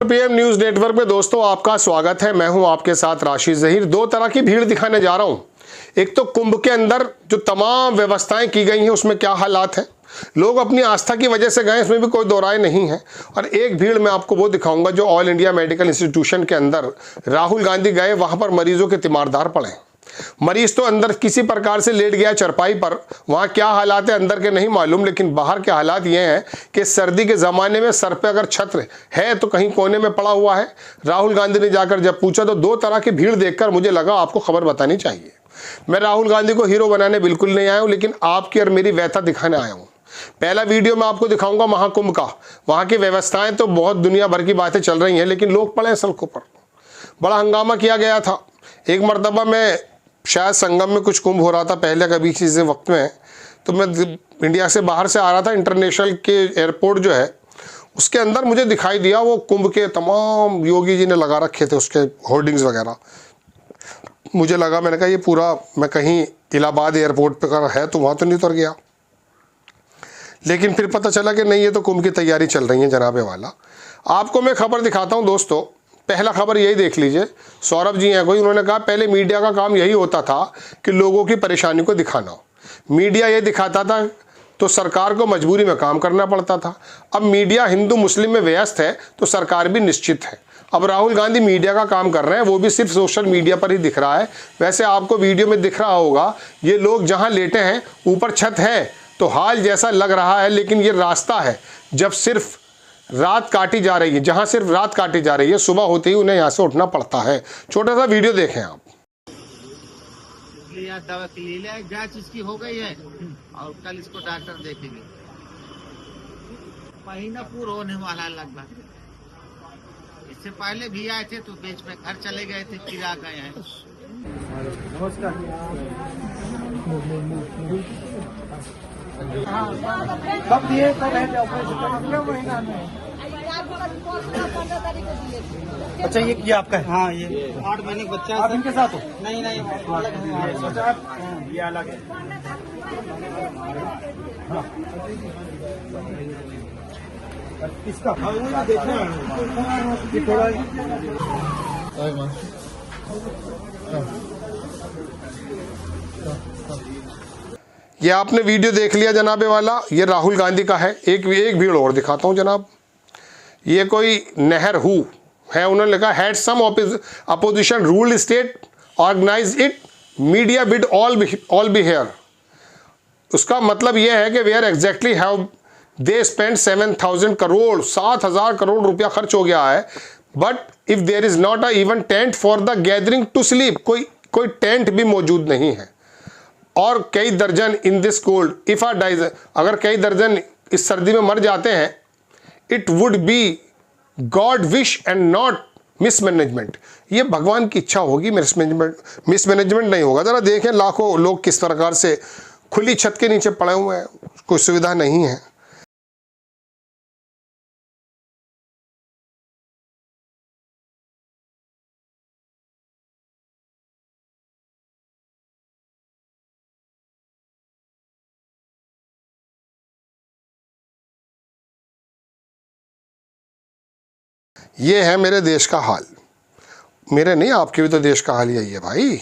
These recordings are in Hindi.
पीएम न्यूज नेटवर्क में दोस्तों आपका स्वागत है। मैं हूं आपके साथ राशिद जहीर। दो तरह की भीड़ दिखाने जा रहा हूं। एक तो कुंभ के अंदर जो तमाम व्यवस्थाएं की गई हैं उसमें क्या हालात हैं, लोग अपनी आस्था की वजह से गए, इसमें भी कोई दो राय नहीं है। और एक भीड़ मैं आपको वो दिखाऊंगा जो ऑल इंडिया मेडिकल इंस्टीट्यूशन के अंदर राहुल गांधी गए, वहां पर मरीजों के तीमारदार पड़े। मरीज तो अंदर किसी प्रकार से लेट गया चरपाई पर, वहां क्या हालात है अंदर के नहीं मालूम, लेकिन बाहर के हालात ये हैं कि सर्दी के ज़माने में सर पे अगर छत्र है तो कहीं कोने में पड़ा हुआ है। राहुल गांधी ने जाकर जब पूछा तो दो तरह की भीड़ देखकर मुझे लगा आपको खबर बतानी चाहिए। मैं राहुल गांधी को हीरो बनाने बिल्कुल नहीं आया हूं, लेकिन आपकी और मेरी व्यथा दिखाने आया हूं। पहला वीडियो मैं आपको दिखाऊंगा महाकुंभ का। वहां की व्यवस्थाएं तो बहुत दुनिया भर की बातें चल रही हैं, लेकिन लोग पड़े सड़कों पर। बड़ा हंगामा किया गया था। एक मरतबा मैं शायद संगम में कुछ कुंभ हो रहा था पहले कभी किसी वक्त में, तो मैं इंडिया से बाहर से आ रहा था। इंटरनेशनल के एयरपोर्ट जो है उसके अंदर मुझे दिखाई दिया वो कुंभ के तमाम योगी जी ने लगा रखे थे उसके होर्डिंग्स वगैरह। मुझे लगा, मैंने कहा ये पूरा मैं कहीं इलाहाबाद एयरपोर्ट पर है तो वहाँ तो नहीं उतर गया, लेकिन फिर पता चला कि नहीं, ये तो कुंभ की तैयारी चल रही है जनाबे वाला। आपको मैं खबर दिखाता हूँ दोस्तों। पहला खबर यही देख लीजिए, सौरभ जी हैं कोई, उन्होंने कहा पहले मीडिया का काम यही होता था कि लोगों की परेशानी को दिखाना। मीडिया ये दिखाता था तो सरकार को मजबूरी में काम करना पड़ता था। अब मीडिया हिंदू मुस्लिम में व्यस्त है तो सरकार भी निश्चित है। अब राहुल गांधी मीडिया का काम कर रहे हैं, वो भी सिर्फ सोशल मीडिया पर ही दिख रहा है। वैसे आपको वीडियो में दिख रहा होगा ये लोग जहाँ लेटे हैं ऊपर छत है तो हाल जैसा लग रहा है, लेकिन ये रास्ता है जब सिर्फ रात काटी जा रही है, जहां सिर्फ रात काटी जा रही है, सुबह होते ही उन्हें यहां से उठना पड़ता है। छोटा सा वीडियो देखें आप। दवा जांच इसकी हो गई है और कल इसको डॉक्टर देखेंगे। महीना पूरा होने वाला लगभग। इससे पहले भी आए थे तो बीच में घर चले गए थे, फिर आ गए हैं। नमस्कार। कब दिए, कब है ऑपरेशन? अगले महीना में। अच्छा ये आपका है? हाँ ये 8 महीने बच्चा। आप इनके साथ हो? नहीं नहीं, ये अलग है। इसका देखना है थोड़ा। ये आपने वीडियो देख लिया जनाबे वाला, ये राहुल गांधी का है। एक भीड़ और दिखाता हूं जनाब। ये कोई नहर हु है, उन्होंने लिखा had some opposition rule state organize it media bid all be here. उसका मतलब यह है कि where exactly have they spend 7,000 crore, 7,000 crore रुपया खर्च हो गया है। But if there is not a even tent for the gathering to sleep, कोई टेंट भी मौजूद नहीं है। और कई दर्जन in this cold if a dies, अगर कई दर्जन इस सर्दी में मर जाते हैं, it would be God wish and not mismanagement. ये भगवान की इच्छा होगी, मिसमैनेजमेंट नहीं होगा। जरा देखें लाखों लोग किस प्रकार से खुली छत के नीचे पड़े हुए हैं, कोई सुविधा नहीं है। ये है मेरे देश का हाल। मेरे नहीं, आपके भी तो देश का हाल यही है भाई।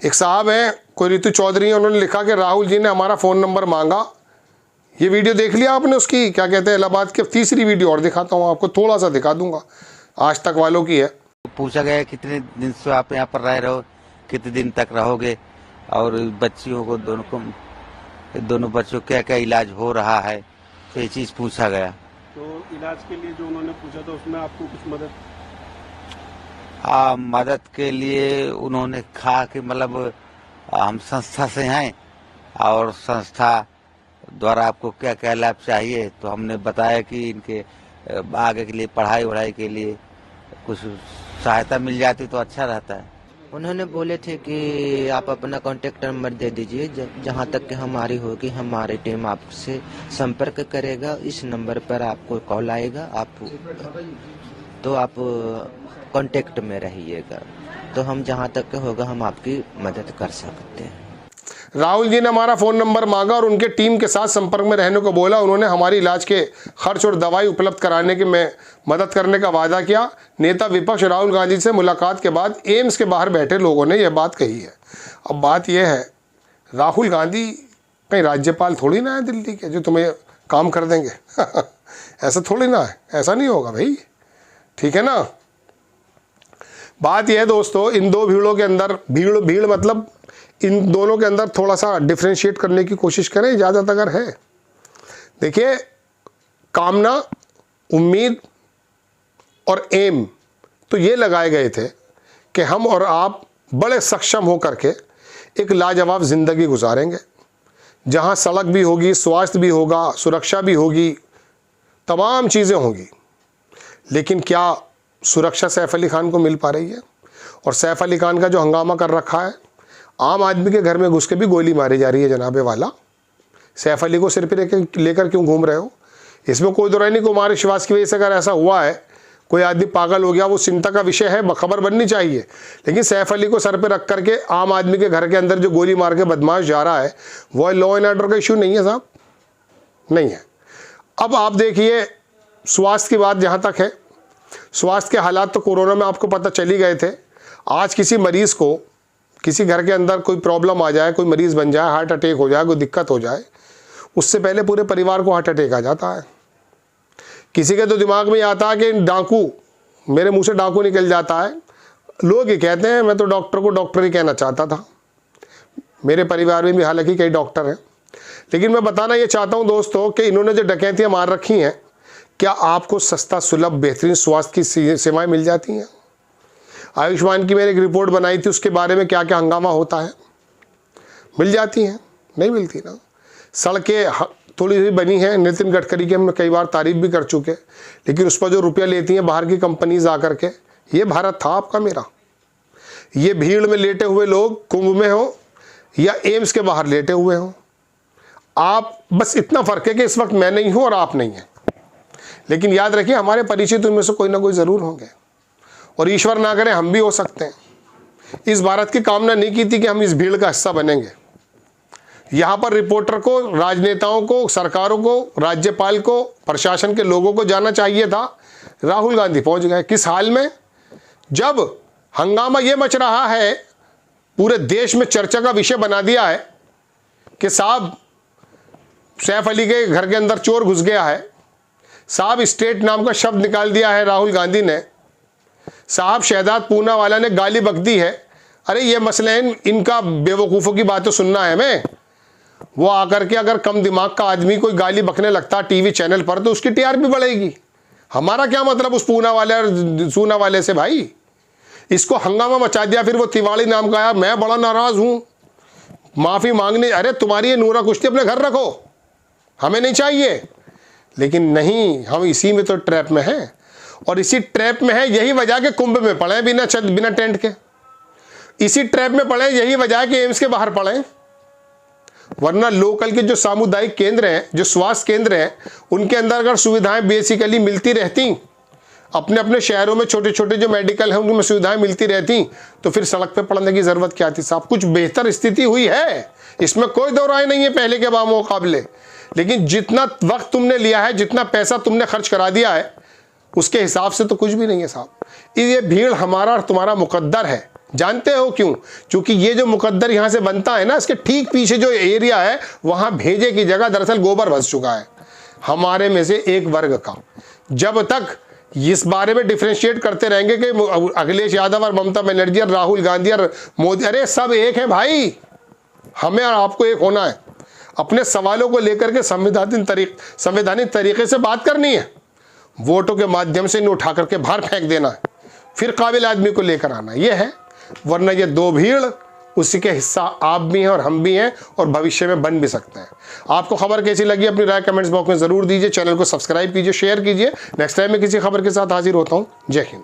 एक साहब हैं कोई ऋतु चौधरी हैं, उन्होंने लिखा कि राहुल जी ने हमारा फ़ोन नंबर मांगा। ये वीडियो देख लिया आपने उसकी, क्या कहते हैं इलाहाबाद की। तीसरी वीडियो और दिखाता हूँ आपको, थोड़ा सा दिखा दूंगा, आज तक वालों की है। पूछा गया कितने दिन से आप यहाँ पर रह रहे हो, कितने दिन तक रहोगे, और बच्चियों को दोनों बच्चों क्या क्या इलाज हो रहा है, तो ये चीज़ पूछा गया। तो इलाज के लिए जो उन्होंने पूछा था उसमें आपको कुछ मदद? मदद के लिए उन्होंने कहा कि मतलब हम संस्था से हैं और संस्था द्वारा आपको क्या क्या लाभ चाहिए, तो हमने बताया कि इनके आगे के लिए पढ़ाई के लिए कुछ सहायता मिल जाती तो अच्छा रहता है। उन्होंने बोले थे कि आप अपना कॉन्टेक्ट नंबर दे दीजिए, जहाँ तक कि हमारी होगी हमारी टीम आपसे संपर्क करेगा। इस नंबर पर आपको कॉल आएगा, आप कांटेक्ट में रहिएगा, तो हम जहाँ तक होगा हम आपकी मदद कर सकते हैं। राहुल जी ने हमारा फ़ोन नंबर मांगा और उनके टीम के साथ संपर्क में रहने को बोला। उन्होंने हमारी इलाज के खर्च और दवाई उपलब्ध कराने के में मदद करने का वादा किया। नेता विपक्ष राहुल गांधी से मुलाकात के बाद एम्स के बाहर बैठे लोगों ने यह बात कही है। अब बात यह है, राहुल गांधी कहीं राज्यपाल थोड़ी ना है दिल्ली के जो तुम्हें काम कर देंगे ऐसा थोड़ी ना है, ऐसा नहीं होगा भाई, ठीक है ना। बात यह है दोस्तों, इन दो भीड़ों के अंदर भीड़ मतलब इन दोनों के अंदर थोड़ा सा डिफ्रेंशिएट करने की कोशिश करें, इजाज़त अगर है। देखिए, कामना, उम्मीद और एम तो ये लगाए गए थे कि हम और आप बड़े सक्षम हो करके एक लाजवाब ज़िंदगी गुजारेंगे, जहाँ सड़क भी होगी, स्वास्थ्य भी होगा, सुरक्षा भी होगी, तमाम चीज़ें होंगी। लेकिन क्या सुरक्षा सैफ अली खान को मिल पा रही है? और सैफ अली खान का जो हंगामा कर रखा है, आम आदमी के घर में घुस के भी गोली मारी जा रही है जनाबे वाला। सैफ अली को सिर पे लेकर क्यों घूम रहे हो? इसमें कोई दौराई नहीं। कुमार विश्वास की वजह से अगर ऐसा हुआ है, कोई आदमी पागल हो गया, वो चिंता का विषय है, खबर बननी चाहिए। लेकिन सैफ अली को सर पे रख करके आम आदमी के घर के अंदर जो गोली मार के बदमाश जा रहा है, वो लॉ एंड ऑर्डर का इशू नहीं है साहब, नहीं है। अब आप देखिए, स्वास्थ्य की बात जहाँ तक है, स्वास्थ्य के हालात तो कोरोना में आपको पता चल ही गए थे। आज किसी मरीज़ को, किसी घर के अंदर कोई प्रॉब्लम आ जाए, कोई मरीज़ बन जाए, हार्ट अटैक हो जाए, कोई दिक्कत हो जाए, उससे पहले पूरे परिवार को हार्ट अटैक आ जाता है। किसी के तो दिमाग में आता है कि डाकू, मेरे मुंह से डाकू निकल जाता है। लोग ये कहते हैं, मैं तो डॉक्टर को डॉक्टर ही कहना चाहता था। मेरे परिवार में भी हालांकि कई डॉक्टर हैं, लेकिन मैं बताना ये चाहता हूँ दोस्तों कि इन्होंने जो डकैतियाँ मार रखी हैं, क्या आपको सस्ता सुलभ बेहतरीन स्वास्थ्य की सेवाएं मिल जाती हैं? आयुष्मान की मैंने एक रिपोर्ट बनाई थी, उसके बारे में क्या क्या हंगामा होता है। मिल जाती हैं? नहीं मिलती ना। सड़कें थोड़ी सी बनी हैं, नितिन गडकरी की हमने कई बार तारीफ भी कर चुके, लेकिन उस पर जो रुपया लेती हैं बाहर की कंपनीज आकर के, ये भारत था आपका मेरा। ये भीड़ में लेटे हुए लोग कुंभ में हो या एम्स के बाहर लेटे हुए हो, आप बस इतना फ़र्क है कि इस वक्त मैं नहीं हूँ और आप नहीं हैं। लेकिन याद रखिए, हमारे परिचित उनमें से कोई ना कोई ज़रूर होंगे, और ईश्वर ना करे हम भी हो सकते हैं। इस भारत की कामना नहीं की थी कि हम इस भीड़ का हिस्सा बनेंगे। यहाँ पर रिपोर्टर को, राजनेताओं को, सरकारों को, राज्यपाल को, प्रशासन के लोगों को जाना चाहिए था। राहुल गांधी पहुँच गए किस हाल में? जब हंगामा ये मच रहा है, पूरे देश में चर्चा का विषय बना दिया है कि साहब सैफ अली के घर के अंदर चोर घुस गया है, साहब स्टेट नाम का शब्द निकाल दिया है राहुल गांधी ने, साहब शहजाद पूनावाला ने गाली बक दी है। अरे ये मसले हैं, इनका बेवकूफ़ों की बातें सुनना है हमें। वो आकर के अगर कम दिमाग का आदमी कोई गाली बकने लगता टीवी चैनल पर, तो उसकी टीआरपी बढ़ेगी। हमारा क्या मतलब उस पूना वाले से भाई? इसको हंगामा मचा दिया। फिर वो तिवाड़ी नाम का आया, मैं बड़ा नाराज़ हूँ, माफ़ी मांगने। अरे तुम्हारी ये नूरा कुश्ती अपने घर रखो, हमें नहीं चाहिए। लेकिन नहीं, हम इसी में तो ट्रैप में हैं, और इसी ट्रैप में है, यही वजह के कुंभ में पड़े बिना टेंट के, इसी ट्रैप में पड़े, यही वजह के एम्स के बाहर पड़े। वरना लोकल के जो सामुदायिक केंद्र हैं, जो स्वास्थ्य केंद्र हैं, उनके अंदर अगर सुविधाएं बेसिकली मिलती रहती, अपने अपने शहरों में छोटे छोटे जो मेडिकल हैं उनमें सुविधाएं मिलती रहती, तो फिर सड़क पे पड़ने की ज़रूरत क्या थी साहब? कुछ बेहतर स्थिति हुई है, इसमें कोई दो राय नहीं है पहले के मुकाबले। लेकिन जितना वक्त तुमने लिया है, जितना पैसा तुमने खर्च करा दिया है, उसके हिसाब से तो कुछ भी नहीं है साहब। ये भीड़ हमारा और तुम्हारा मुकद्दर है। जानते हो क्यों? क्योंकि ये जो मुकद्दर यहाँ से बनता है ना, इसके ठीक पीछे जो एरिया है, वहाँ भेजे की जगह दरअसल गोबर भस चुका है हमारे में से एक वर्ग का। जब तक इस बारे में डिफ्रेंशिएट करते रहेंगे कि अखिलेश यादव और ममता बनर्जी और राहुल गांधी और मोदी, अरे सब एक है भाई, हमें और आपको एक होना है। अपने सवालों को लेकर के संवैधानिक तरीके से बात करनी है, वोटों के माध्यम से इन्हें उठा करके बाहर फेंक देना है, फिर काबिल आदमी को लेकर आना, ये है। वरना ये दो भीड़, उसी के हिस्सा आप भी हैं और हम भी हैं, और भविष्य में बन भी सकते हैं। आपको खबर कैसी लगी अपनी राय कमेंट्स बॉक्स में ज़रूर दीजिए। चैनल को सब्सक्राइब कीजिए, शेयर कीजिए। नेक्स्ट टाइम मैं किसी खबर के साथ हाजिर होता हूँ। जय हिंद।